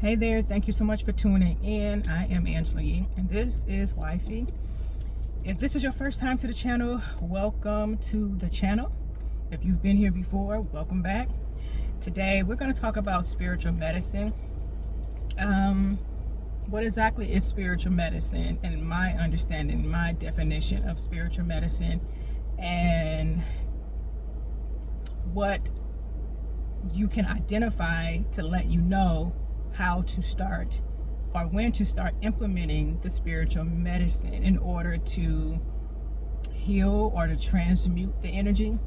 Hey there, thank you so much for tuning in. I am Angela Yee, and this is Wifey. If this is your first time to the channel, welcome to the channel. If you've been here before, welcome back. Today, we're going to talk about spiritual medicine. What exactly is spiritual medicine, and my understanding, my definition of spiritual medicine, and what you can identify to let you know how to start or when to start implementing the spiritual medicine in order to heal or to transmute the energy.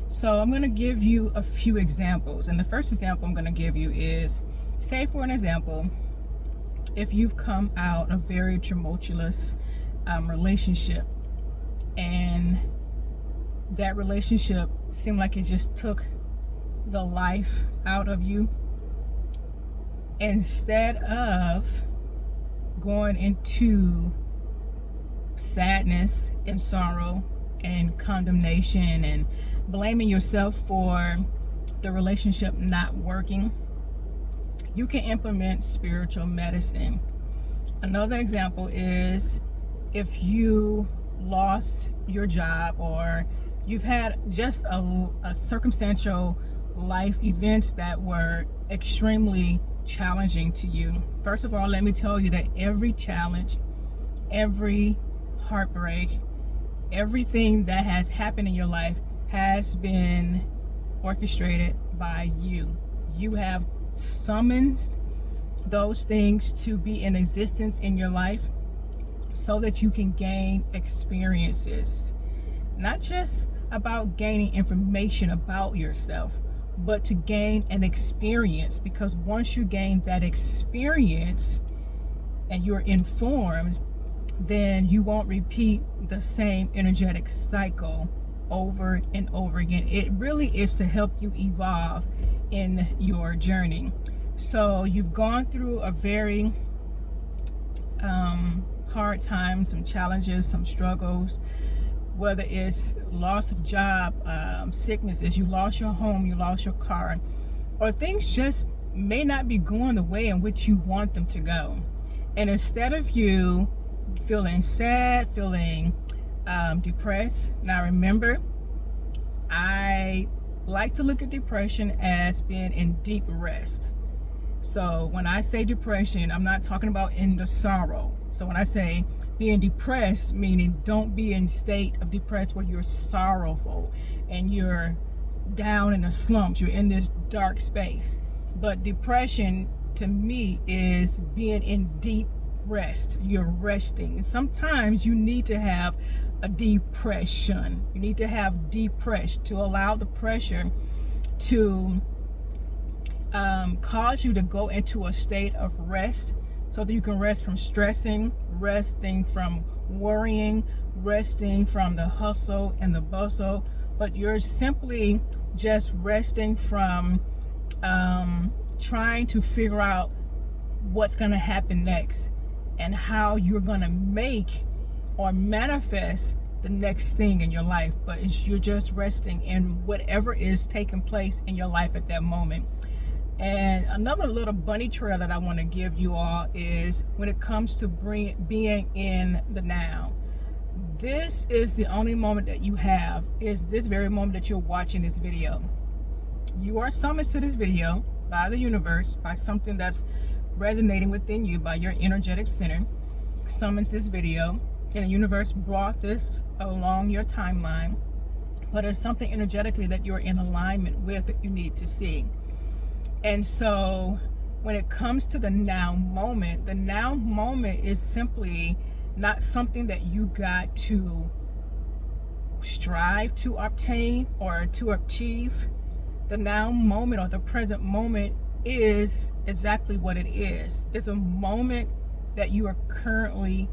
So I'm going to give you a few examples, and the first example I'm going to give you is, say for an example, if you've come out of a very tumultuous relationship, and that relationship seemed like it just took the life out of you. Instead of going into sadness and sorrow and condemnation and blaming yourself for the relationship not working, you can implement spiritual medicine. Another example is if you lost your job, or you've had just a circumstantial life events that were extremely challenging to you. First of all, let me tell you that every challenge, every heartbreak, everything that has happened in your life has been orchestrated by you. You have summoned those things to be in existence in your life so that you can gain experiences, not just about gaining information about yourself, but to gain an experience, because once you gain that experience and you're informed, then you won't repeat the same energetic cycle over and over again. It really is to help you evolve in your journey. So you've gone through a very hard time, some challenges, some struggles, whether it's loss of job, sicknesses, you lost your home, you lost your car, or things just may not be going the way in which you want them to go. And instead of you feeling sad, feeling depressed, now remember, I like to look at depression as being in deep rest. So when I say depression, I'm not talking about in the sorrow. So when I say being depressed, meaning don't be in state of depressed where you're sorrowful and you're down in the slumps, you're in this dark space. But depression to me is being in deep rest. You're resting. Sometimes you need to have a depression. You need to have depression to allow the pressure to cause you to go into a state of rest, so that you can rest from stressing, resting from worrying, resting from the hustle and the bustle, but you're simply just resting from trying to figure out what's going to happen next and how you're going to make or manifest the next thing in your life. But you're just resting in whatever is taking place in your life at that moment. And another little bunny trail that I want to give you all is when it comes to being in the now. This is the only moment that you have, is this very moment that you're watching this video. You are summoned to this video by the universe, by something that's resonating within you, by your energetic center. Summons this video, and the universe brought this along your timeline, but it's something energetically that you're in alignment with that you need to see. And so when it comes to the now moment is simply not something that you got to strive to obtain or to achieve. The now moment, or the present moment, is exactly what it is. It's a moment that you are currently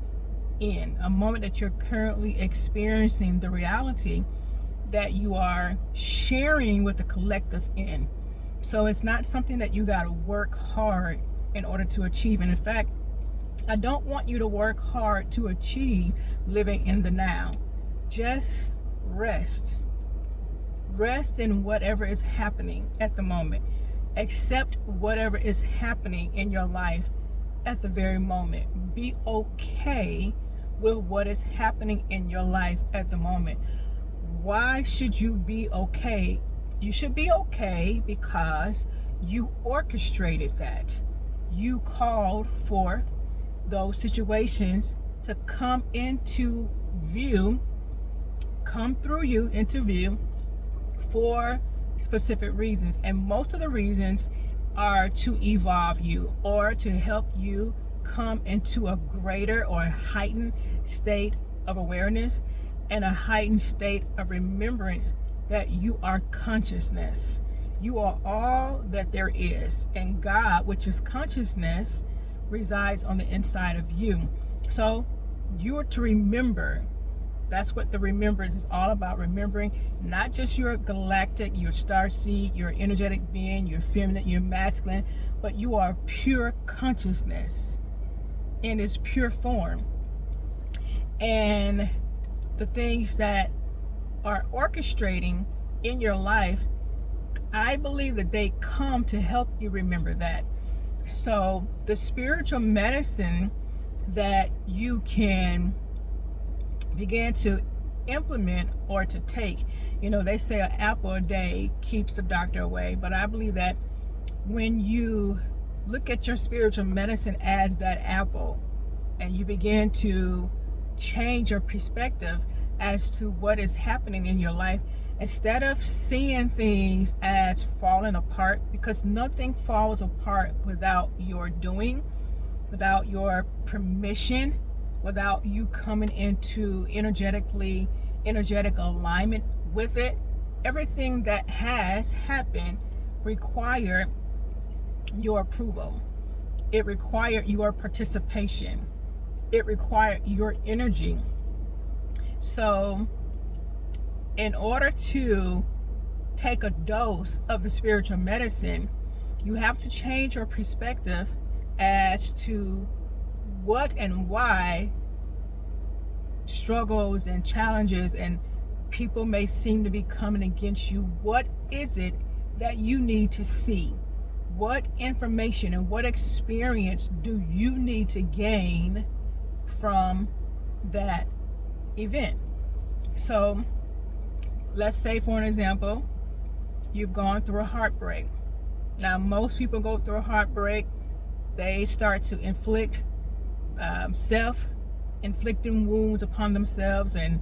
in, a moment that you're currently experiencing the reality that you are sharing with the collective in. So it's not something that you got to work hard in order to achieve. And in fact, I don't want you to work hard to achieve living in the now. Just rest. Rest in whatever is happening at the moment. Accept whatever is happening in your life at the very moment. Be okay with what is happening in your life at the moment. Why should you be okay? You should be okay because you orchestrated that. You called forth those situations to come into view, come through you into view for specific reasons. And most of the reasons are to evolve you or to help you come into a greater or heightened state of awareness and a heightened state of remembrance that you are consciousness. You are all that there is, and God, which is consciousness, resides on the inside of you. So you're to remember. That's what the remembrance is all about. Remembering not just your galactic, your star seed, your energetic being, your feminine, your masculine, but you are pure consciousness in its pure form. And the things that are orchestrating in your life, I believe that they come to help you remember that. So the spiritual medicine that you can begin to implement or to take, they say an apple a day keeps the doctor away, but I believe that when you look at your spiritual medicine as that apple and you begin to change your perspective as to what is happening in your life, instead of seeing things as falling apart, because nothing falls apart without your doing, without your permission, without you coming into energetic alignment with it. Everything that has happened required your approval. It required your participation. It required your energy. So in order to take a dose of the spiritual medicine, you have to change your perspective as to what and why struggles and challenges and people may seem to be coming against you. What is it that you need to see? What information and what experience do you need to gain from that event? So let's say, for an example, you've gone through a heartbreak. Now, most people go through a heartbreak, they start to inflict self-inflicting wounds upon themselves and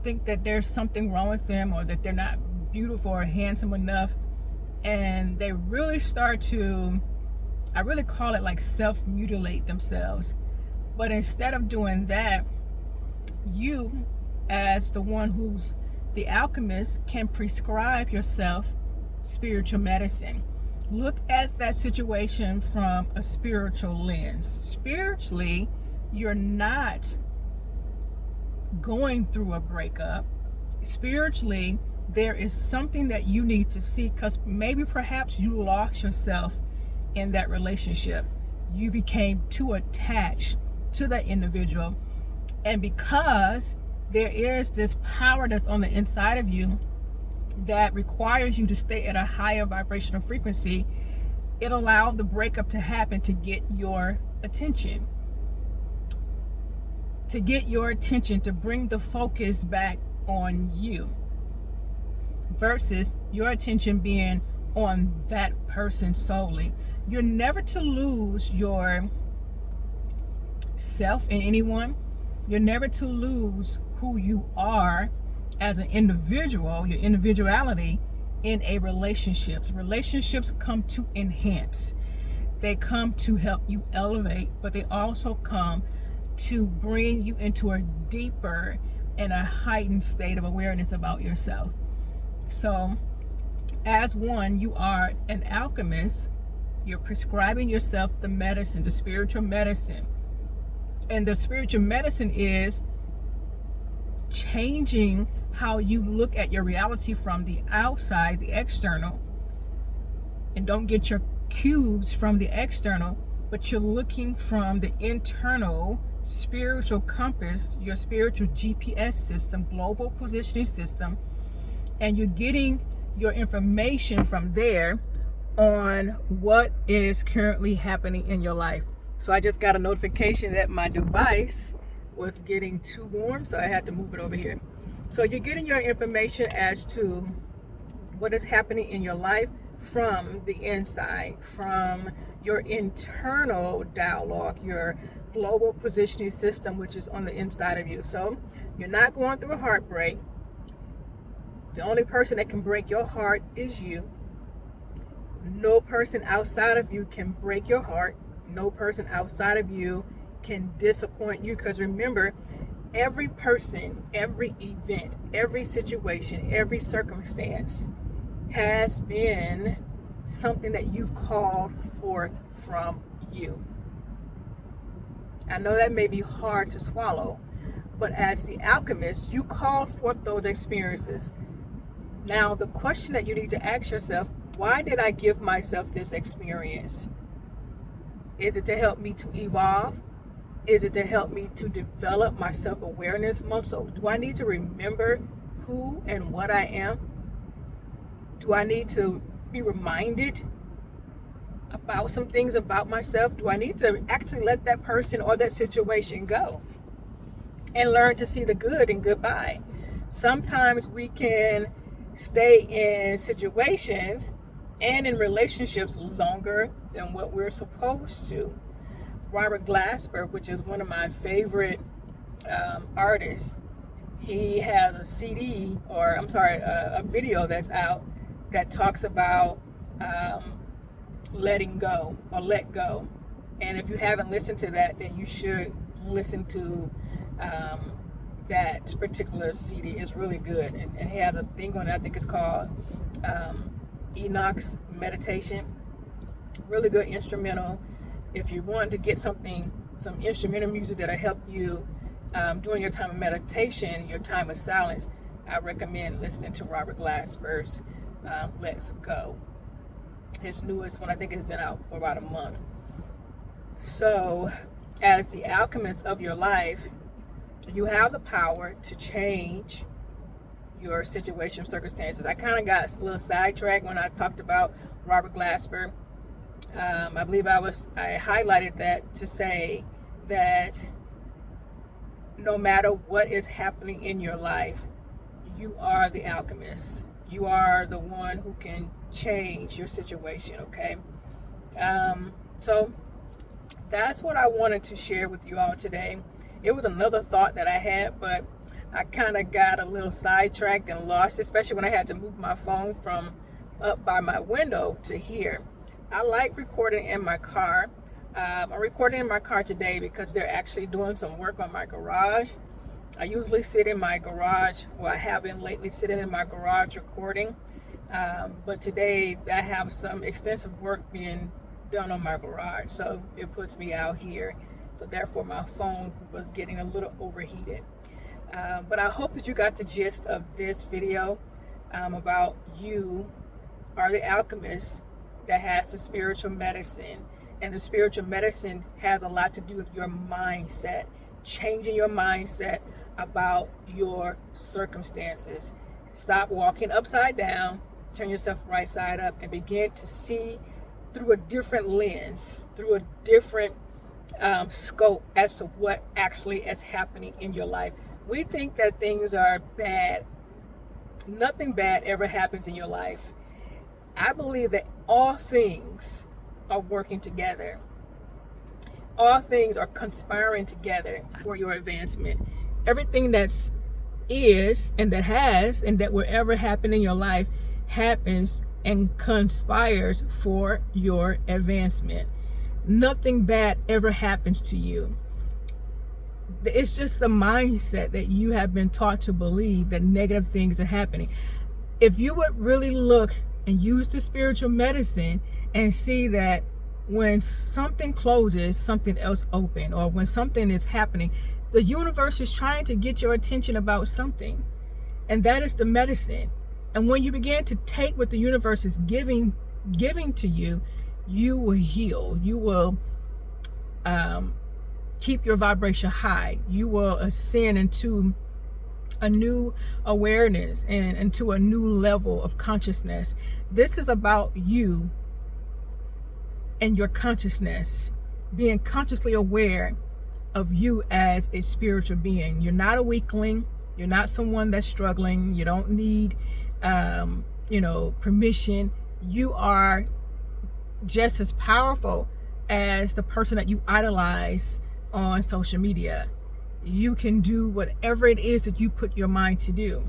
think that there's something wrong with them or that they're not beautiful or handsome enough. And they really start to, I really call it like self-mutilate themselves. But instead of doing that, you, as the one who's the alchemist, can prescribe yourself spiritual medicine. Look at that situation from a spiritual lens. Spiritually, you're not going through a breakup. Spiritually, there is something that you need to see, because maybe perhaps you lost yourself in that relationship. You became too attached to that individual. And because there is this power that's on the inside of you that requires you to stay at a higher vibrational frequency, it allowed the breakup to happen to get your attention. To bring the focus back on you, versus your attention being on that person solely. You're never to lose your self in anyone. You're never to lose who you are as an individual, your individuality in a relationship. Relationships come to enhance. They come to help you elevate, but they also come to bring you into a deeper and a heightened state of awareness about yourself. So as one, you are an alchemist. You're prescribing yourself the medicine, the spiritual medicine. And the spiritual medicine is changing how you look at your reality from the outside, the external. And don't get your cues from the external, but you're looking from the internal spiritual compass, your spiritual GPS system, global positioning system, and you're getting your information from there on what is currently happening in your life. So I just got a notification that my device was getting too warm, so I had to move it over here. So you're getting your information as to what is happening in your life from the inside, from your internal dialogue, your global positioning system, which is on the inside of you. So you're not going through a heartbreak. The only person that can break your heart is you. No person outside of you can break your heart. No person outside of you can disappoint you, because remember, every person, every event, every situation, every circumstance has been something that you've called forth from you. I know that may be hard to swallow, but as the alchemist, you called forth those experiences. Now, the question that you need to ask yourself, why did I give myself this experience? Is it to help me to evolve? Is it to help me to develop my self-awareness muscle? Do I need to remember who and what I am? Do I need to be reminded about some things about myself? Do I need to actually let that person or that situation go and learn to see the good and goodbye? Sometimes we can stay in situations and in relationships longer than what we're supposed to. Robert Glasper, which is one of my favorite artists, he has a CD, or I'm sorry, a video that's out that talks about letting go or let go. And if you haven't listened to that, then you should listen to that particular CD. It's really good. And he has a thing on it, I think it's called Enoch's Meditation. Really good instrumental. If you want to get some instrumental music that'll help you during your time of meditation, your time of silence, I recommend listening to Robert Glasper's Let's Go. His newest one, I think, has been out for about a month. So, as the alchemist of your life, you have the power to change your situation, circumstances. I kind of got a little sidetracked when I talked about Robert Glasper. I believe I highlighted that to say that no matter what is happening in your life, you are the alchemist. You are the one who can change your situation, okay? So that's what I wanted to share with you all today. It was another thought that I had, but I kind of got a little sidetracked and lost, especially when I had to move my phone from up by my window to here. I like recording in my car. I'm recording in my car today because they're actually doing some work on my garage. I usually sit in my garage, well, I have been lately sitting in my garage recording, but today I have some extensive work being done on my garage, so it puts me out here. So therefore my phone was getting a little overheated. But I hope that you got the gist of this video about you are the alchemist that has the spiritual medicine. And the spiritual medicine has a lot to do with your mindset, changing your mindset about your circumstances. Stop walking upside down, turn yourself right side up, and begin to see through a different lens, through a different scope as to what actually is happening in your life. We think that things are bad. Nothing bad ever happens in your life. I believe that all things are working together. All things are conspiring together for your advancement. Everything that's is and that has and that will ever happen in your life happens and conspires for your advancement. Nothing bad ever happens to you. It's just the mindset that you have been taught to believe that negative things are happening. If you would really look and use the spiritual medicine and see that when something closes, something else opens, or when something is happening, the universe is trying to get your attention about something. And that is the medicine. And when you begin to take what the universe is giving to you, you will heal. You will keep your vibration high. You will ascend into a new awareness and into a new level of consciousness. This is about you and your consciousness, being consciously aware of you as a spiritual being. You're not a weakling. You're not someone that's struggling. You don't need, permission. You are just as powerful as the person that you idolize on social media. You can do whatever it is that you put your mind to do.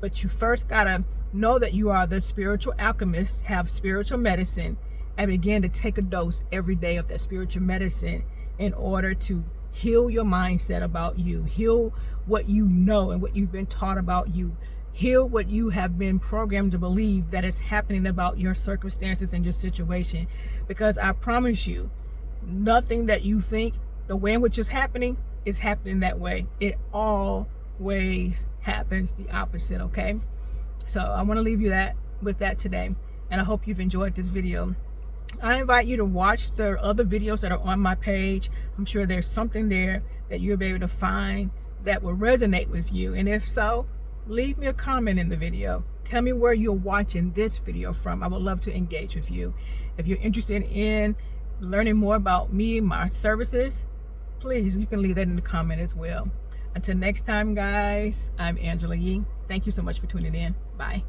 But you first gotta know that you are the spiritual alchemist, have spiritual medicine, and begin to take a dose every day of that spiritual medicine in order to heal your mindset about you, heal what you know and what you've been taught about you, heal what you have been programmed to believe that is happening about your circumstances and your situation. Because I promise you, nothing that you think, the way in which it's happening, is happening that way. It always happens the opposite, okay? So I want to leave you with that today, and I hope you've enjoyed this video. I invite you to watch the other videos that are on my page. I'm sure there's something there that you'll be able to find that will resonate with you. And if so, leave me a comment in the video. Tell me where you're watching this video from. I would love to engage with you. If you're interested in learning more about me and my services, please, you can leave that in the comment as well. Until next time, guys, I'm Angela Yee. Thank you so much for tuning in. Bye.